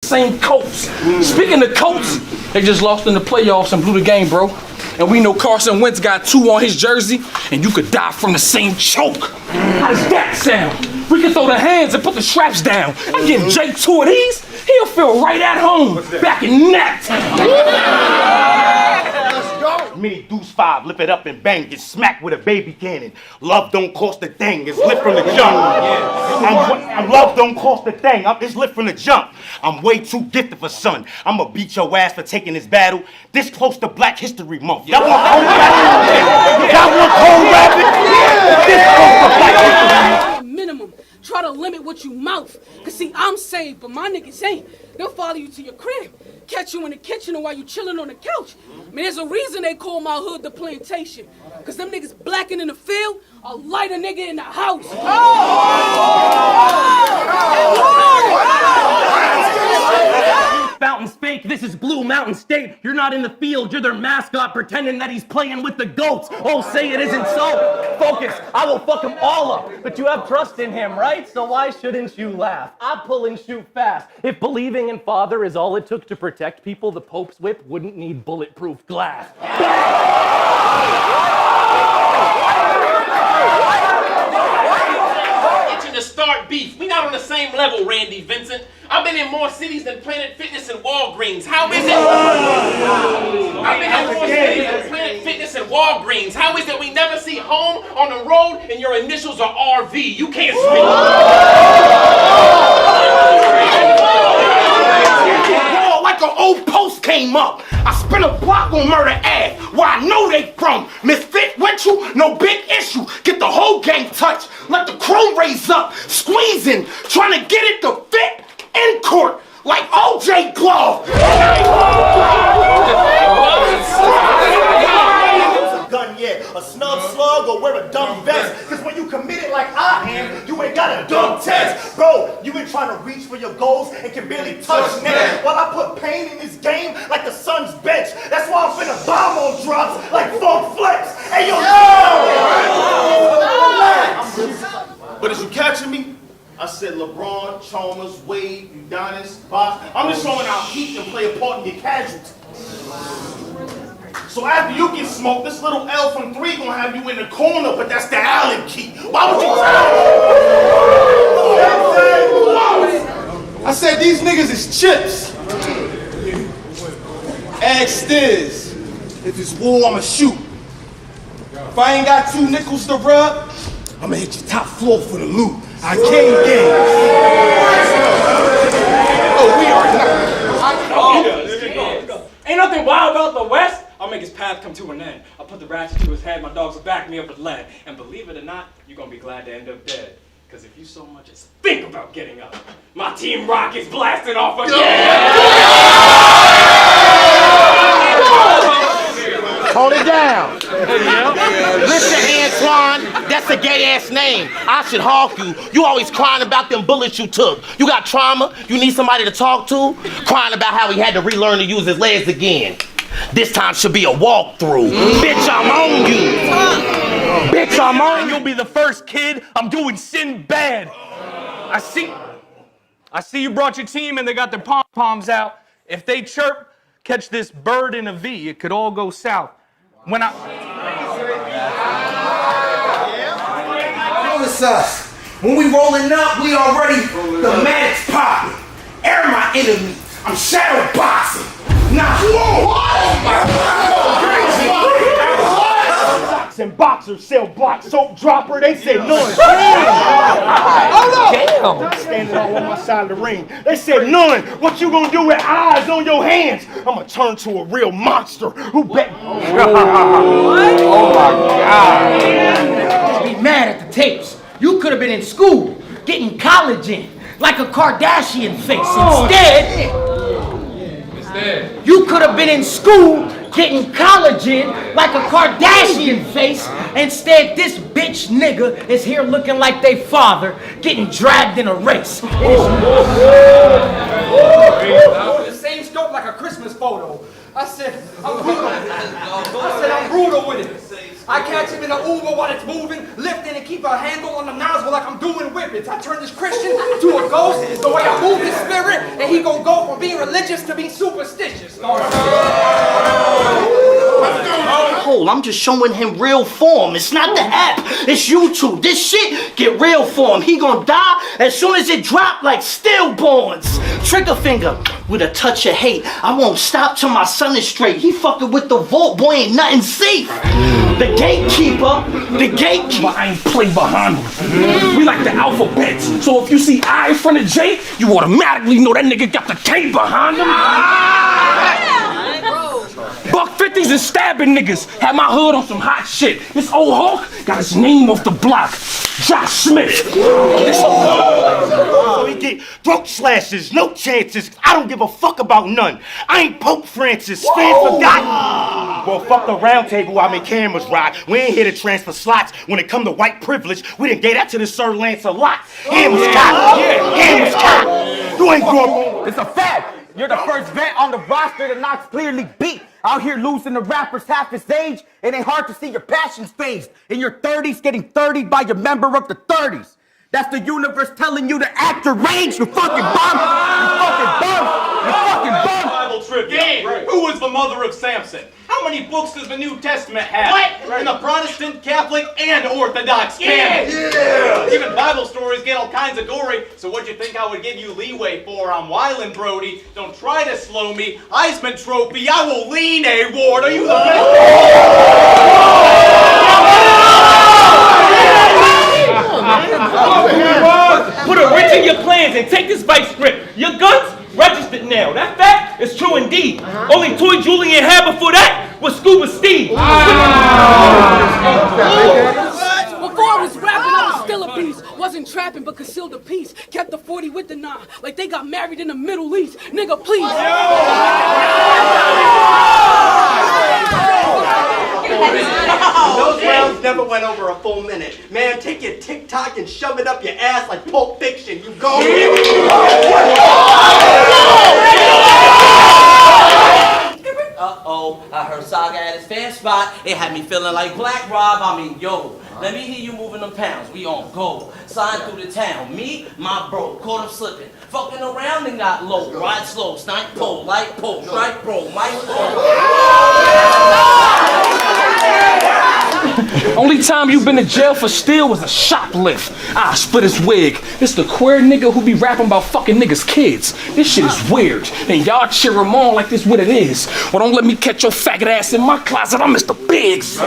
same Colts. Speaking of Colts, they just lost in the playoffs and blew the game, bro. And we know Carson Wentz got 2 on his jersey, and you could die from the same choke. How does that sound? We can throw the hands and put the straps down. I give Jake 2 of these, he'll feel right at home, back in that town. Let's go. Mini Deuce 5, lift it up and bang, get smacked with a baby cannon. Love don't cost a thing, it's lit from the jump. I'm love don't cost a thing, it's lit from the jump. I'm way too gifted for son. I'ma beat your ass for taking this battle. This close to Black History Month. Y'all want cold rabbit? Y'all want cold rabbit? This close to Black History Month. Minimum. Try to limit what you mouth. Cause see, I'm saved, but my niggas ain't. They'll follow you to your crib, catch you in the kitchen or while you chilling on the couch. I mean, there's a reason they call my hood the plantation. Cause them niggas blacking in the field, a lighter nigga in the house. Fountain's fake, this is Blue Mountain State. You're not in the field, you're their mascot pretending that he's playing with the goats. Oh, say it isn't so. Focus, I will fuck them all up. But you have trust in him, right? So why shouldn't you laugh? I pull and shoot fast. If believing in Father is all it took to protect people, the Pope's whip wouldn't need bulletproof glass. Itching to start beef. We not on the same level, Randy Vincent. I've been in more cities than Planet Fitness and Walgreens. How is it? I've been in more cities than Planet Fitness and Walgreens. How is it we never see home on the road and your initials are RV? You can't speak. Like an old post came up. I spent a block on Murder Ave, where I know they from. Misfit with you, no big issue. Get the whole gang touched. Let the chrome raise up, squeezing, trying to get it to fit in court like OJ Glove. Gun, yeah, a snub slug or wear a dumb vest. Cause when you commit it like I am, you ain't got a dumb test. Bro, you been trying to reach for your goals and can barely touch net. While I put pain in this game like the Sun's bench. That's why I'm finna bomb on drops like Funk Flex. Hey, yo, but is you catching me? I said LeBron, Chalmers, Wade, Udonis, Bosh. I'm just showing how heat can play a part in your casualty. So after you get smoked, this little L from 3 gonna have you in the corner, but that's the Allen key. Why would you I said these niggas is chips. Ask Stiz. If it's war, I'ma shoot. If I ain't got 2 nickels to rub, I'ma hit your top floor for the loot. I came game. Oh, we are not. Ain't nothing wild about the West. I'll make his path come to an end. I'll put the ratchet to his head. My dogs will back me up with lead. And believe it or not, you're gonna be glad to end up dead. Because if you so much as think about getting up, my Team Rock is blasting off again. Hold it down. Listen, Antoine, that's a gay-ass name. I should hawk you. You always crying about them bullets you took. You got trauma? You need somebody to talk to? Crying about how he had to relearn to use his legs again. This time should be a walkthrough. Bitch, I'm on you. Bitch, I'm on you. You'll be the first kid. I'm doing sin bad. I see you brought your team and they got their pom-poms out. If they chirp, catch this bird in a V, it could all go south. When I... Notice us. When we rolling up, we already the mad's popping. Air my enemy. I'm shadow boxing. Now, And boxers sell block soap dropper, they say none. Damn. Standing all on my side of the ring. They said none. What you gonna do with eyes on your hands? I'ma turn to a real monster who bet. Oh my God. Just be mad at the tapes. You could have been in school, getting college in, like a Kardashian face. Instead, you could have been in school, getting college in, like a Kardashian face. Instead, this bitch nigga is here looking like they father, getting dragged in a race. The same scope like a Christmas photo. I said, I'm brutal with it. I catch him in an Uber while it's moving, lifting and keep a handle on the nozzle like I'm doing whippets. I turn this Christian to a ghost, the way I move his spirit, and he gon' go from from being religious to being superstitious. I'm just showing him real form. It's not the app, it's YouTube. This shit get real form. He gonna die as soon as it drop like stillborns. Trigger finger with a touch of hate. I won't stop till my son is straight. He fucking with the vault, boy, ain't nothing safe. The gatekeeper. I ain't play behind him. We like the alphabets. So if you see I in front of J, you automatically know that nigga got the K behind him. Buck 50s and stabbing niggas. Had my hood on some hot shit. This old hawk got his name off the block. Josh Smith. So he get throat slashes, no chances. I don't give a fuck about none. I ain't Pope Francis. Fans forgot. Well, fuck the round table while my cameras rock. We ain't here to transfer slots. When it come to white privilege, we didn't get that to the Sir Lancelot. Hand was cocked. Hand was cocked. You ain't grown up. It's a fact. You're the first vet on the roster that Knox clearly beat. Out here losing the rappers half his age, it ain't hard to see your passions phased. In your 30s, getting 30'd by your member of the 30s. That's the universe telling you to act your rage, you fucking bum! You fucking bum! You fucking bum! Bible trivia. Yeah. Who was the mother of Samson? How many books does the New Testament have? What? In the Protestant, Catholic, and Orthodox canon. Yeah. Even Bible stories get all kinds of gory. So what'd you think I would give you leeway for? I'm wildin', Brody. Don't try to slow me. Heisman Trophy. I will lean a ward. Are you the best? Put a wrench in your plans and take this vice grip. Your guns registered now. That fact is true indeed. Only toy Julian had before that was Scuba Steve. Before I was rapping, I was still a beast. Wasn't trapping, but concealed a piece. Kept the 40 with the 9, like they got married in the Middle East. Nigga, please. Those rounds never went over a full minute. Man, take your TikTok and shove it up your ass like Pulp Fiction. You go. Uh-oh, I heard Saga at his fan spot. It had me feeling like Black Rob. I mean, yo, let me hear you moving them pounds. We on go. Sign through the town. Me, my bro, caught him slipping. Fucking around and got low. Ride slow, snipe pole, light pole, strike bro, mic Only time you been to jail for steal was a shoplift. I split his wig. This the queer nigga who be rapping about fucking niggas' kids. This shit is weird. And y'all cheer him on like this what it is. Well, don't let me catch your faggot ass in my closet. I'm Mr. Biggs.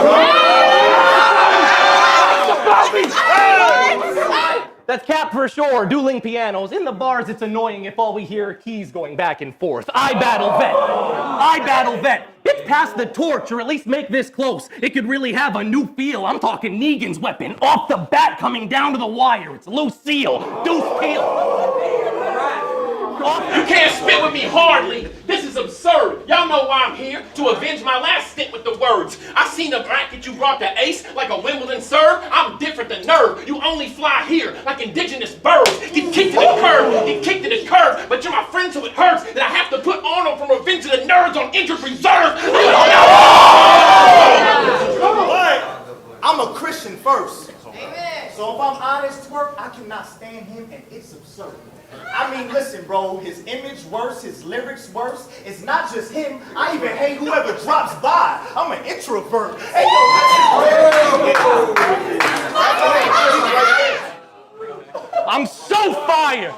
That's Cap for sure, dueling pianos. In the bars, it's annoying if all we hear are keys going back and forth. I battle vet. I battle vet. It's past the torch, or at least make this close. It could really have a new feel. I'm talking Negan's weapon. Off the bat, coming down to the wire. It's Lucille. Deuce Peel. You can't spit with me hardly. This is absurd. Y'all know why I'm here, to avenge my last stint with the words. I seen the bracket you brought to Ace like a Wimbledon serve. I'm different than Nerve. You only fly here like indigenous birds. Get kicked to the curb, get kicked to the curb. But you're my friend, so it hurts that I have to put Arnold from Revenge of the Nerds on injured reserve. But I'm a Christian first. Amen. So if I'm honest, twerk, I cannot stand him, and it's absurd. I mean, listen, bro, his image worse, his lyrics worse. It's not just him. I even hate whoever drops by. I'm an introvert. Hey, I'm so fire.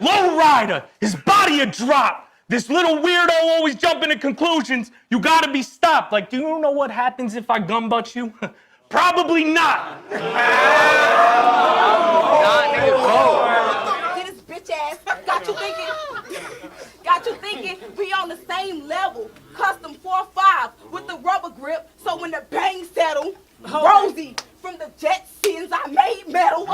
Low rider, his body a drop. This little weirdo always jumping to conclusions. You gotta be stopped. Like, do you know what happens if I gumbutt you? Probably not. Ass. Got you thinking we on the same level. Custom 4.5 with the rubber grip, so when the bang settle, Rosie from the Jetsons, I made metal.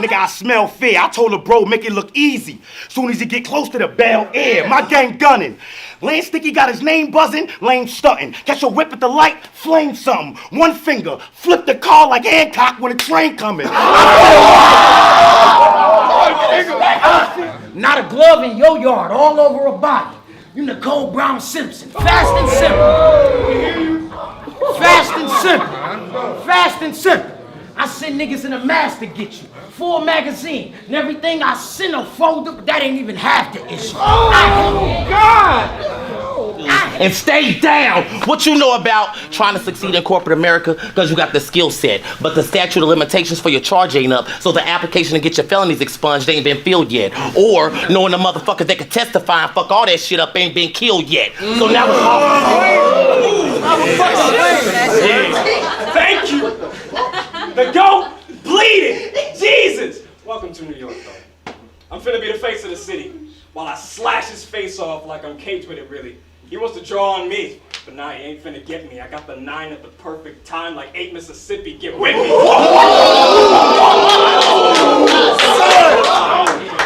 Nigga, I smell fear. I told the bro, make it look easy. Soon as he get close to the Bel Air, my gang gunning. Lane Sticky got his name buzzing, Lane stunting. Catch a whip at the light, flame something. One finger, flip the car like Hancock when a train coming. Not a glove in your yard, all over a body. You Nicole Brown Simpson, fast and simple. Fast and simple. Fast and simple. I send niggas in a mask to get you. Full magazine. And everything I send a folder, but that ain't even half the issue. Oh, God! And stay down. What you know about trying to succeed in corporate America? Because you got the skill set, but the statute of limitations for your charge ain't up, so the application to get your felonies expunged ain't been filled yet. Or knowing the motherfuckers that could testify and fuck all that shit up ain't been killed yet. So now it's all... Thank you. The goat bleeding. Jesus. Welcome to New York, though. I'm finna be the face of the city while I slash his face off like I'm caged with it, really. He wants to draw on me, but nah, he ain't finna get me. I got the 9 at the perfect time, like 8 Mississippi. Get with me.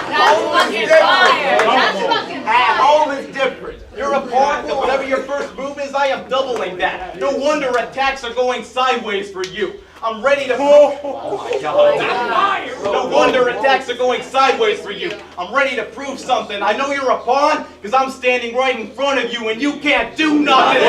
That's fucking fire. That's fucking fire. Home is different. You're a pawn, and whatever your first move is, I am doubling that. No wonder attacks are going sideways for you. I'm ready to... Oh my God. No wonder attacks are going sideways for you. I'm ready to prove something. I know you're a pawn, because I'm standing right in front of you, and you can't do nothing.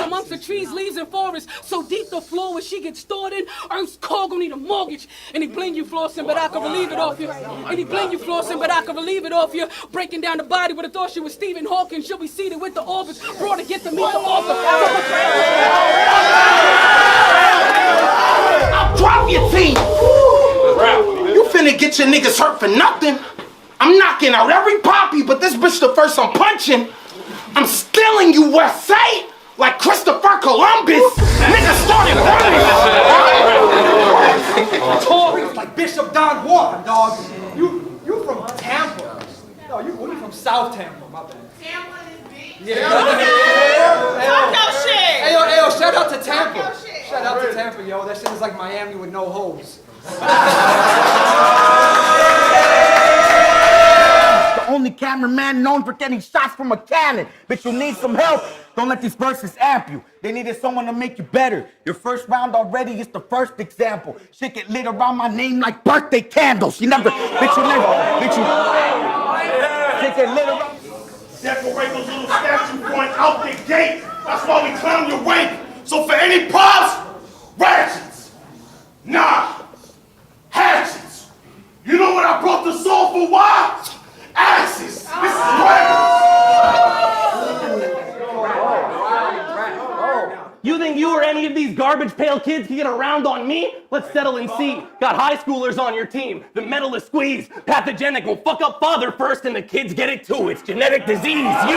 Amongst the trees, leaves, and forests, so deep the floor where she gets stored in, Earth's core gonna need a mortgage. And he blame you, Flossin', but I can relieve it off you. And he blame you, Flossin', but I can relieve it off you. Breaking down the body with a thought she was Stephen Hawking. She'll be seated with the orbits, brought to get to meet the author. I'll drop your team. You finna get your niggas hurt for nothing. I'm knocking out every poppy, but this bitch the first I'm punching. I'm stealing you, USA, like Christopher Columbus. Niggas started running. Tories like Bishop Don Juan, dog. You from Tampa? No, you from South Tampa, my bad. Tampa is big. Yeah. Talk your shit. Hey yo, shout out to Tampa. Shout out to Tampa, yo. That shit is like Miami with no hoes. The only cameraman known for getting shots from a cannon. But you need some help. Don't let these verses amp you. They needed someone to make you better. Your first round already is the first example. Shit get lit around my name like birthday candles. You never, bitch, shit get lit around. Decorate those little statue points out the gate. That's why we clown your wake. So for any props, ratchets, hatchets. You know what I brought the soul for? Why? Axes. This is You think you or any of these garbage pail kids can get around on me? Let's settle and see. Got high schoolers on your team. The metal is squeezed. Pathogenic will fuck up father first and the kids get it too. It's genetic disease. I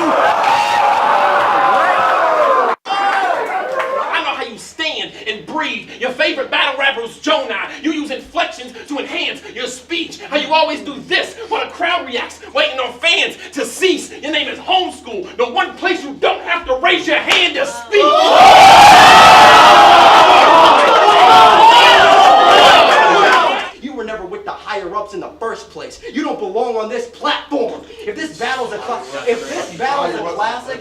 know how you stand and breathe. Your favorite battle rapper is Jonah. You use inflections to enhance your speech. How you always do this while the crowd reacts, waiting on fans to cease. Your name is Homeschool, the one place you don't have to raise your hand to speak. You were never with the higher-ups in the first place. You don't belong on this platform. If this battle's a classic,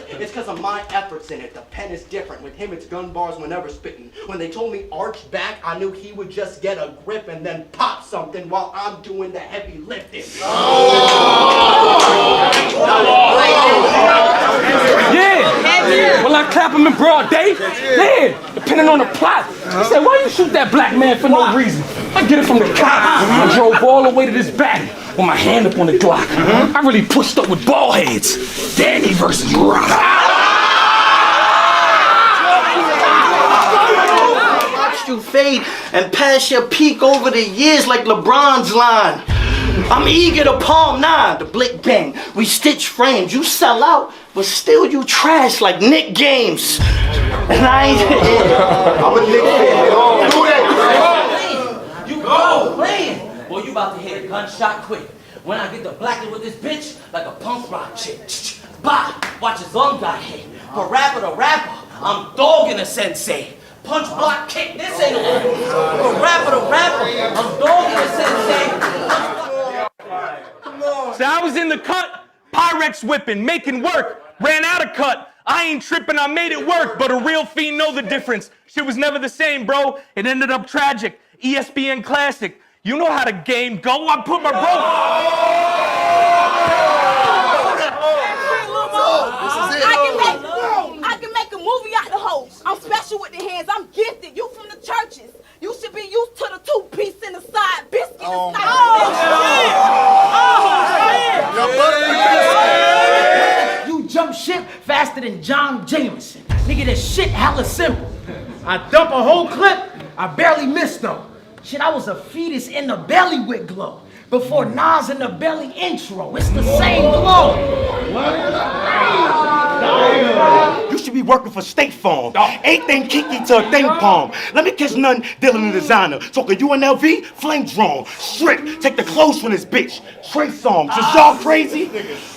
it's because of my efforts in it. The pen is different. With him, it's gun bars whenever spitting. When they told me arch back, I knew he would just get a grip and then pop something while I'm doing the heavy lifting. Yeah. Well, I clap him in broad day. Yeah. Depending on the plot. He said, why you shoot that black man for no reason? I get it from the cop. I drove all the way to this back with my hand up on the Glock. I really pushed up with ball heads. Danny versus Rock. Watched you fade and pass your peak over the years like LeBron's line. I'm eager to palm 9, the blick bang. We stitch frames, you sell out, but still you trash like Nick Games. And I ain't I'm a Nick fan. You go playing. Boy, you about to hit a gunshot quick. When I get to blacking with this bitch like a punk rock chick. Bah! Watch his lung got hit. For rapper to rapper, I'm dogging a sensei. Punch, block, kick, this ain't a word. For rapper to rapper, I'm dogging a sensei. So I was in the cut, Pyrex whipping, making work, ran out of cut. I ain't tripping, I made it work, but a real fiend know the difference. Shit was never the same, bro. It ended up tragic. ESPN Classic. You know how the game go. I put my bro. I can make a movie out the whole special with the hands. I'm gifted. You from the churches. You should be used to the 2-piece in the side biscuit. Oh, You jump ship faster than John Jameson. Nigga, that shit hella simple. I dump a whole clip, I barely missed though. Shit, I was a fetus in the belly with glow. Before Nas in the belly intro, it's the same glow. You should be working for State Farm. Ain't thing kinky to a thing palm. Let me catch none dealing in designer. Talking UNLV, flame drawn. Strip, take the clothes from this bitch. Trey Songz, is y'all crazy?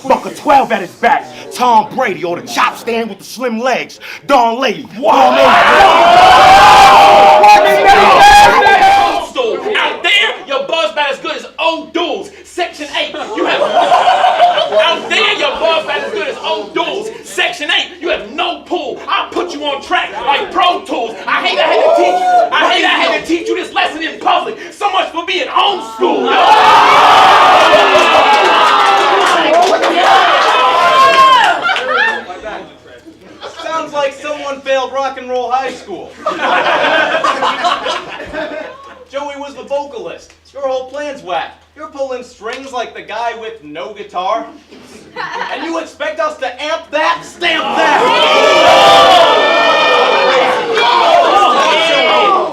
Buck a 12 at his back. Tom Brady or the chop stand with the slim legs. Don Lady. Out there, your buzz about as good as old dudes. Section 8, you have out there, your buzz about as good as old dudes. Section 8, you have no pull. I'll put you on track like Pro Tools. I hate I had to teach you this lesson in public. So much for being homeschool. Sounds like someone failed rock and roll high school. Joey was the vocalist. Your whole plan's whack. You're pulling strings like the guy with no guitar. And you expect us to amp that? Stamp that!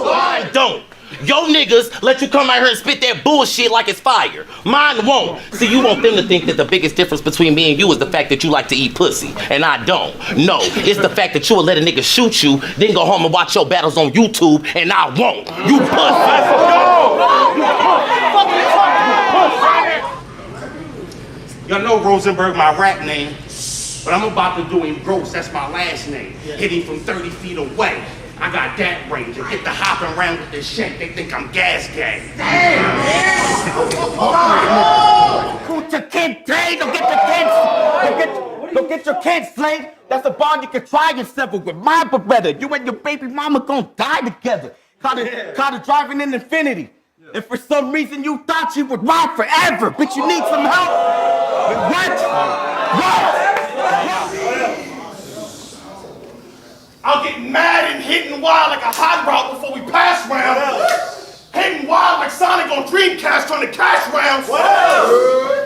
I don't. Yo niggas let you come out here and spit that bullshit like it's fire. Mine won't. See, you want them to think that the biggest difference between me and you is the fact that you like to eat pussy. And I don't. No, it's the fact that you will let a nigga shoot you, then go home and watch your battles on YouTube, and I won't. You pussy. Y'all know Rosenberg, my rap name, but I'm about to do him gross, that's my last name. Hit him from 30 feet away. I got that range. And get the hopping around with this shit, they think I'm gas gang. Damn, Don't get your kids slayed. That's a bond you can try yourself with. Mine but better. You and your baby mama gonna die together. Caught her driving in Infinity. And for some reason you thought she would ride forever, but you need some help. What? I'll get mad and hitting wild like a hot rod before we pass round. Hitting wild like Sonic on Dreamcast trying to cash rounds.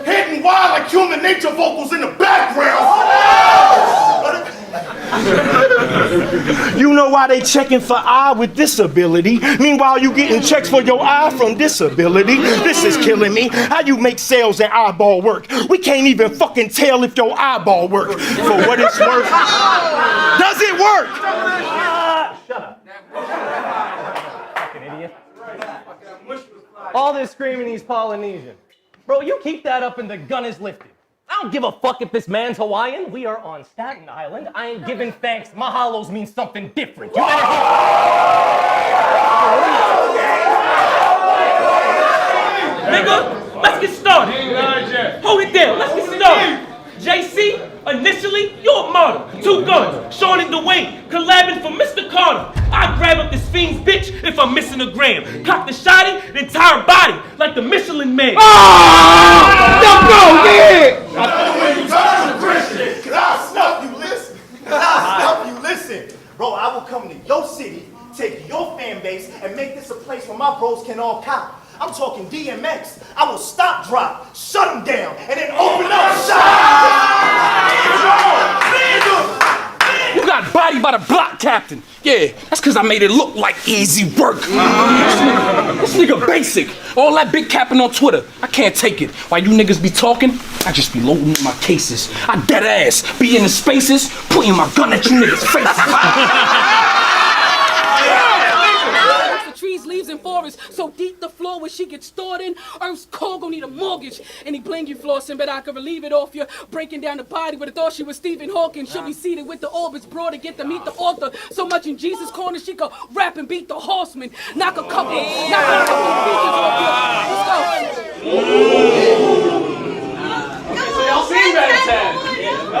Hitting wild like Human Nature vocals in the background. You know why they checking for eye with disability? Meanwhile, you getting checks for your eye from disability. This is killing me. How you make sales and eyeball work? We can't even fucking tell if your eyeball work. For what it's worth, does it work? Shut up. Fucking idiot. All this screaming, he's Polynesian. Bro, you keep that up and the gun is lifted. I don't give a fuck if this man's Hawaiian. We are on Staten Island. I ain't giving thanks. Mahalos means something different. You better Nigga, let's get started. Hold it down, let's get started. JC, initially, you're a model. 2 guns, Sean and Dwayne, collabing for Mr. Carter. I grab up this fiend's bitch if I'm missing a gram. Cock the shotty, the entire body, like the Michelin Man. I'll Stop you, listen. Bro, I will come to your city, take your fan base, and make this a place where my bros can all cop. I'm talking DMX. I will stop, drop, shut them down, and then open up shop. You got bodied by the block captain. Yeah, that's because I made it look like easy work. This nigga basic. All that big capping on Twitter. I can't take it. While you niggas be talking, I just be loading in my cases. I dead ass be in the spaces, pointing my gun at you niggas' faces. Trees, leaves, and forests so deep the floor where she gets stored in. Earth's core gon' need a mortgage. Any bling you flossing, but I could relieve it off you. Breaking down the body with a thought she was Stephen Hawking. She'll be seated with the orbits broad to get to meet the author. So much in Jesus' corner she could rap and beat the horseman. Knock a couple features off you. Let's go. So y'all seen Ben 10?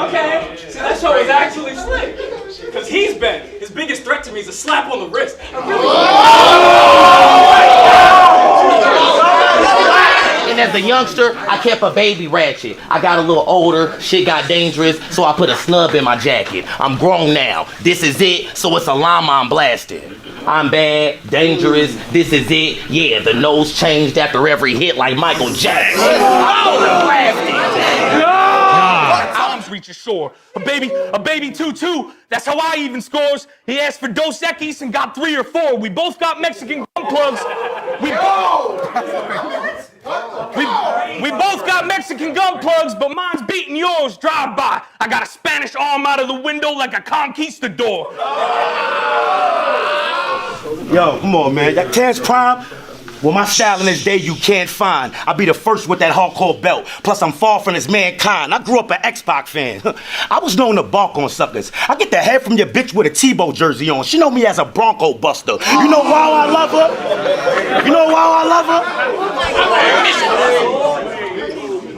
Okay. See, that show is actually slick. Because he's Ben. His biggest threat to me is a slap on the wrist. And as As a youngster, I kept a baby ratchet. I got a little older, shit got dangerous, so I put a snub in my jacket. I'm grown now. This is it, so it's a llama I'm blasting. I'm bad, dangerous, this is it. Yeah, the nose changed after every hit like Michael Jackson. Oh, the blasting. Arms reach ashore. A baby 2-2. That's how I even scores. He asked for Dos Equis and got 3 or 4. We both got Mexican gun plugs. We both got Mexican gun plugs, but mine's beating yours drive by. I got a Spanish arm out of the window like a conquistador. Yo, come on, man. That Cash Prime? Well, my style in this day you can't find. I'll be the first with that hardcore belt. Plus, I'm far from this mankind. I grew up an X-Pac fan. I was known to bark on suckers. I get the head from your bitch with a Tebow jersey on. She know me as a Bronco buster. You know why I love her? You know why I love her?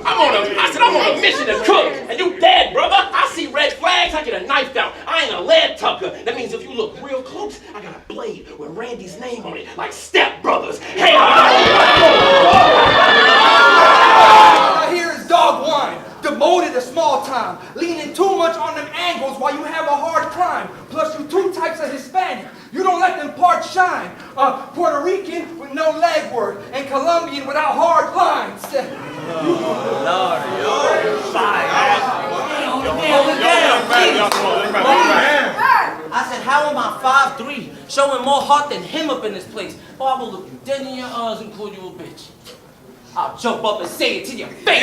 I'm on a mission to cook, and you dead, brother. I see red flags, I get a knife down. I ain't a lead tucker. That means if you look real close, I got a blade with Randy's name on it, like Step Brothers. Hey, I hear is dog whine, demoted a small time, leaning too much on them angles while you have a hard climb. Plus you 2 types of Hispanic. You don't let them parts shine. Puerto Rican with no leg work, and Colombian without hard lines. I said, how am I 5'3", showing more heart than him up in this place? Or I will look you dead in your eyes and call you a bitch. I'll jump up and say it to your face.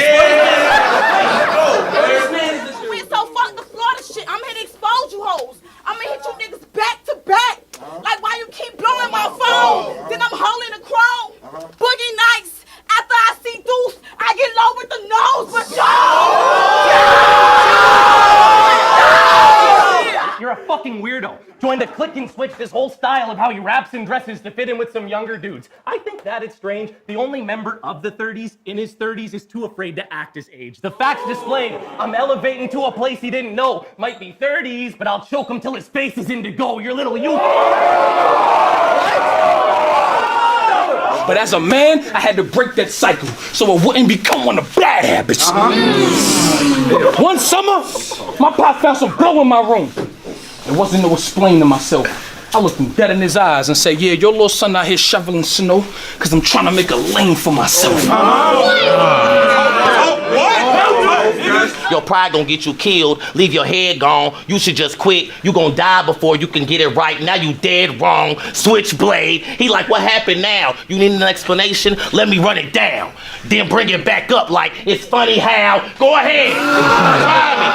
We're so fuck the Florida shit. I'm here to expose you hoes. I'm gonna hit you niggas back to back. Like why you keep blowing my phone? Then I'm holding the chrome. Boogie nights. After I see Deuce, I get low with the nose, but You're a fucking weirdo. Joined a click and switch this whole style of how he raps and dresses to fit in with some younger dudes. I think that it's strange. The only member of the 30s in his 30s is too afraid to act his age. The facts displayed. I'm elevating to a place he didn't know. Might be 30s, but I'll choke him till his face is indigo. Your little youth. But as a man, I had to break that cycle so it wouldn't become one of bad habits. One summer, my pop found some blow in my room. It wasn't no explain to myself. I looked him dead in his eyes and said, yeah, your little son out here shoveling snow because I'm trying to make a lane for myself. Your pride gonna get you killed, leave your head gone. You should just quit. You gonna die before you can get it right. Now you dead wrong. Switchblade. He like, what happened now? You need an explanation? Let me run it down. Then bring it back up like, it's funny how. Go ahead. Try me.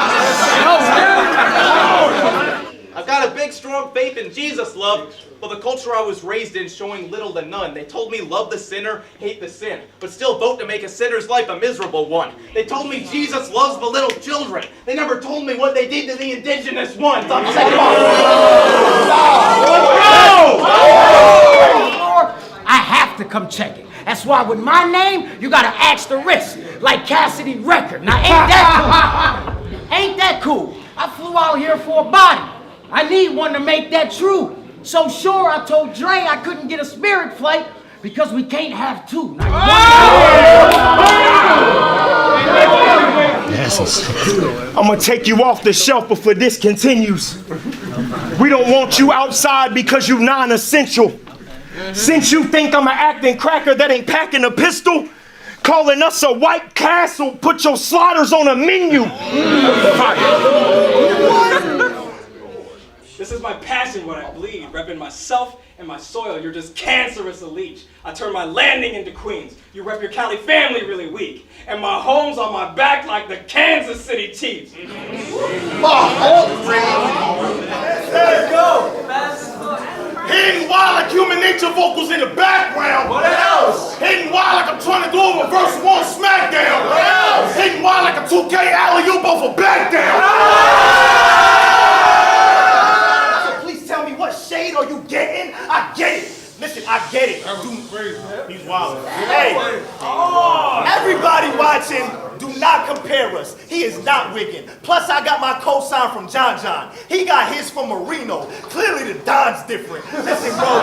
I've got a big, strong faith in Jesus, love. But the culture I was raised in showing little to none. They told me love the sinner, hate the sin, but still vote to make a sinner's life a miserable one. They told me Jesus loves the little children. They never told me what they did to the indigenous ones. I'm sick of I have to come check it. That's why with my name, you gotta ask the risk, like Cassidy Record. Now ain't that cool? Ain't that cool? I flew out here for a body. I need one to make that true. So sure, I told Dre I couldn't get a Spirit flight because we can't have two. I'm gonna take you off the shelf before this continues. We don't want you outside because you non-essential. Since you think I'm an acting cracker that ain't packing a pistol, calling us a White Castle, put your sliders on a menu. This is my passion, what I bleed, repping myself and my soil. You're just cancerous a leech. I turn my landing into Queens. You rep your Cali family really weak. And my home's on my back like the Kansas City Chiefs. Let's go. Hidden wild like human nature vocals in the background. What else? Hidden wild like I'm trying to do a reverse one smackdown. What else? Hidden wild like a 2K alley-oop off a back down. Tell me what shade are you getting? I get it. Listen, I get it. He's wild. Hey, everybody watching, do not compare us. He is not wigging. Plus, I got my cosign from John John. He got his from Marino. Clearly, the Don's different. Listen, bro.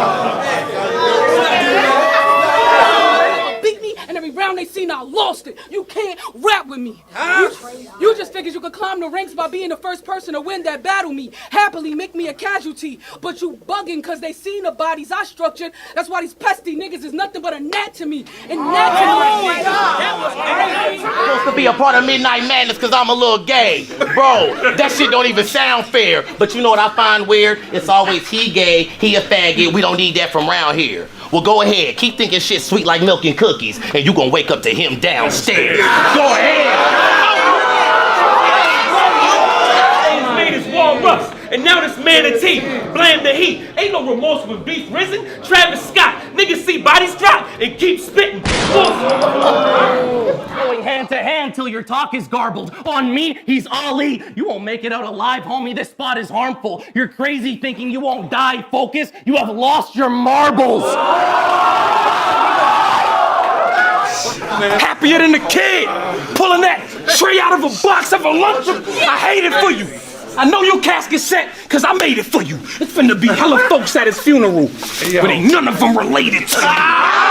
Beat me, and every round they see seen I lost it. You can't rap with me. You just figured you could climb the ranks by being the first person to win that battle me. Happily make me a casualty. But you bugging cause they seen the bodies I structured. That's why these pesty niggas is nothing but a gnat to me. And gnat to me. I'm supposed to be a part of Midnight Madness cause I'm a little gay. Bro, that shit don't even sound fair. But you know what I find weird? It's always he gay, he a faggot. We don't need that from around here. Well, go ahead. Keep thinking shit sweet like milk and cookies, and you gonna wake up to him downstairs. Go ahead. Made his wall rust, and now this manatee blame the heat. Ain't no remorse when beef risen. Travis Scott, niggas see bodies drop and keep spitting. Going hand to hand till your talk is garbled. On me, he's Ali. You won't make it out alive, homie. This spot is harmful. You're crazy thinking you won't die. Focus. You have lost your marbles. Happier than the kid, pulling that tray out of a box of a lunch. I hate it for you. I know your casket set, cause I made it for you. It's finna be hella folks at his funeral, but ain't none of them related to you.